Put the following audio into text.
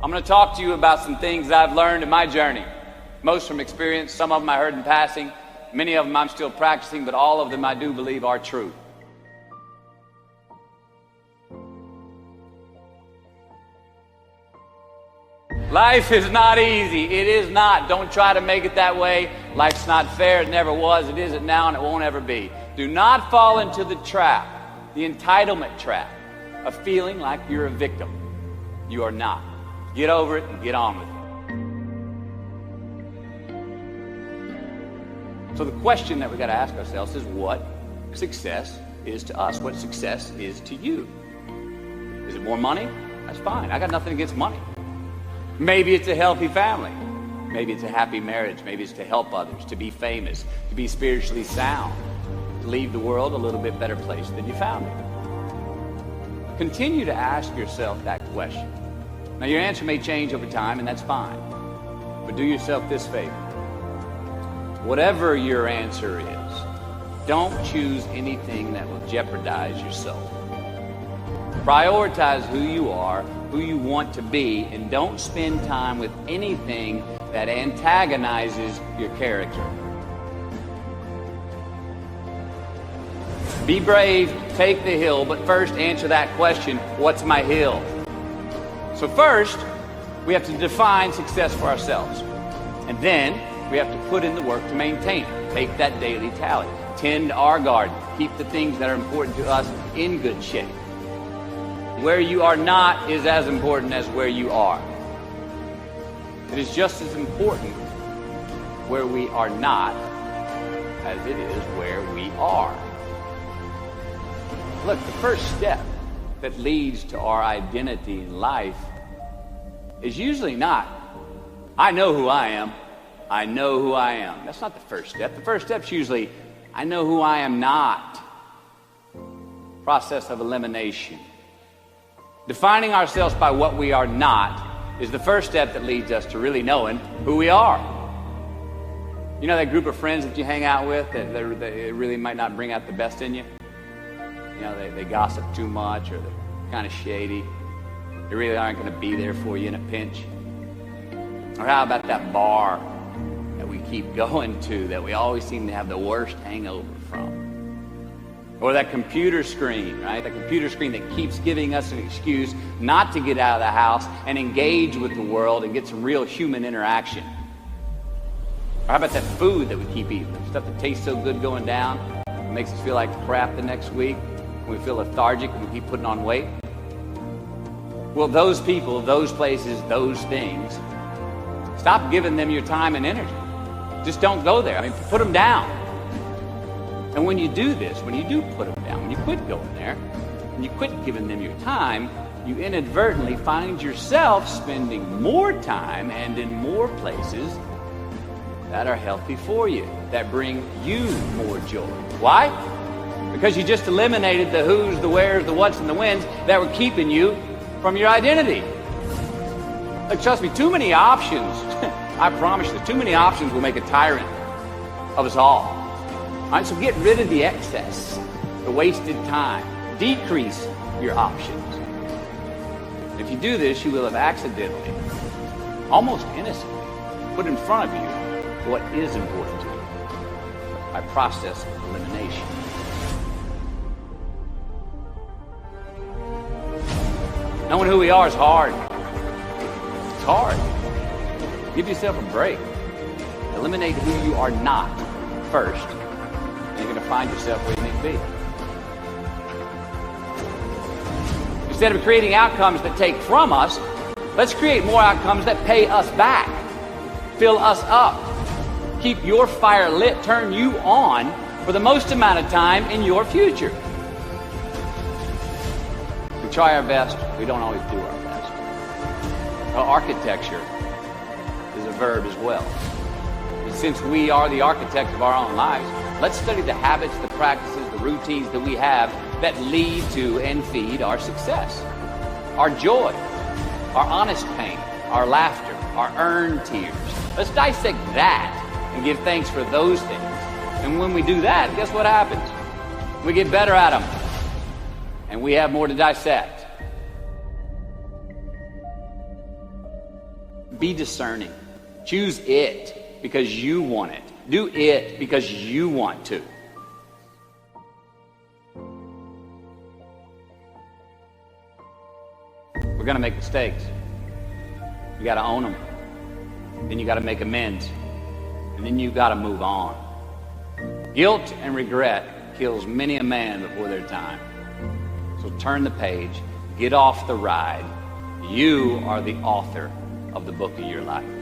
I'm going to talk to you about some things that I've learned in my journey. Most from experience, some of them I heard in passing, many of them I'm still practicing, but all of them I do believe are true. Life is not easy. It is not. Don't try to make it that way. Life's not fair. It never was. It isn't now, and it won't ever be. Do not fall into the trap, the entitlement trap, of feeling like you're a victim. You are not. Get over it and get on with it. So the question that we got to ask ourselves is what success is to us. What success is to you. Is it more money? That's fine. I got nothing against money. Maybe it's a healthy family. Maybe it's a happy marriage. Maybe it's to help others, to be famous, to be spiritually sound, to leave the world a little bit better place than you found it. Continue to ask yourself that question. Now, your answer may change over time, and that's fine. But do yourself this favor. Whatever your answer is, don't choose anything that will jeopardize your soul. Prioritize who you are, who you want to be, and don't spend time with anything that antagonizes your character. Be brave, take the hill, but first answer that question, what's my hill? So first, we have to define success for ourselves. And then, we have to put in the work to maintain it. Take that daily tally. Tend our garden. Keep the things that are important to us in good shape. Where you are not is as important as where you are. It is just as important where we are not as it is where we are. Look, the first step that leads to our identity in life is usually not, I know who I am. I know who I am. That's not the first step. The first step's usually, I know who I am not. Process of elimination. Defining ourselves by what we are not is the first step that leads us to really knowing who we are. You know that group of friends that you hang out with that they really might not bring out the best in you? You know, they gossip too much, or they're kind of shady. They really aren't going to be there for you in a pinch. Or how about that bar that we keep going to that we always seem to have the worst hangover from? Or that computer screen, right? That computer screen that keeps giving us an excuse not to get out of the house and engage with the world and get some real human interaction. Or how about that food that we keep eating? Stuff that tastes so good going down, it makes us feel like crap the next week. We feel lethargic and we keep putting on weight. Well, those people, those places, those things, stop giving them your time and energy. Just don't go there. I mean, put them down. And when you do this, when you do put them down, when you quit going there, when you quit giving them your time, you inadvertently find yourself spending more time and in more places that are healthy for you, that bring you more joy. Why? Because you just eliminated the who's, the where's, the what's, and the when's that were keeping you from your identity. Like, trust me, too many options, I promise you, too many options will make a tyrant of us all. All right, so get rid of the excess, the wasted time. Decrease your options. If you do this, you will have accidentally, almost innocently, put in front of you what is important to you by process of elimination. Knowing who we are is hard. It's hard. Give yourself a break. Eliminate who you are not first. You're going to find yourself where you need to be. Instead of creating outcomes that take from us, let's create more outcomes that pay us back, fill us up, keep your fire lit, turn you on for the most amount of time in your future. We try our best, we don't always do our best. Well, architecture is a verb as well. And since we are the architects of our own lives, let's study the habits, the practices, the routines that we have that lead to and feed our success. Our joy, our honest pain, our laughter, our earned tears. Let's dissect that and give thanks for those things. And when we do that, guess what happens? We get better at them. And we have more to dissect. Be discerning. Choose it because you want it. Do it because you want to. We're going to make mistakes. You got to own them. Then you got to make amends. And then you got to move on. Guilt and regret kills many a man before their time. So turn the page. Get off the ride. You are the author of the book of your life.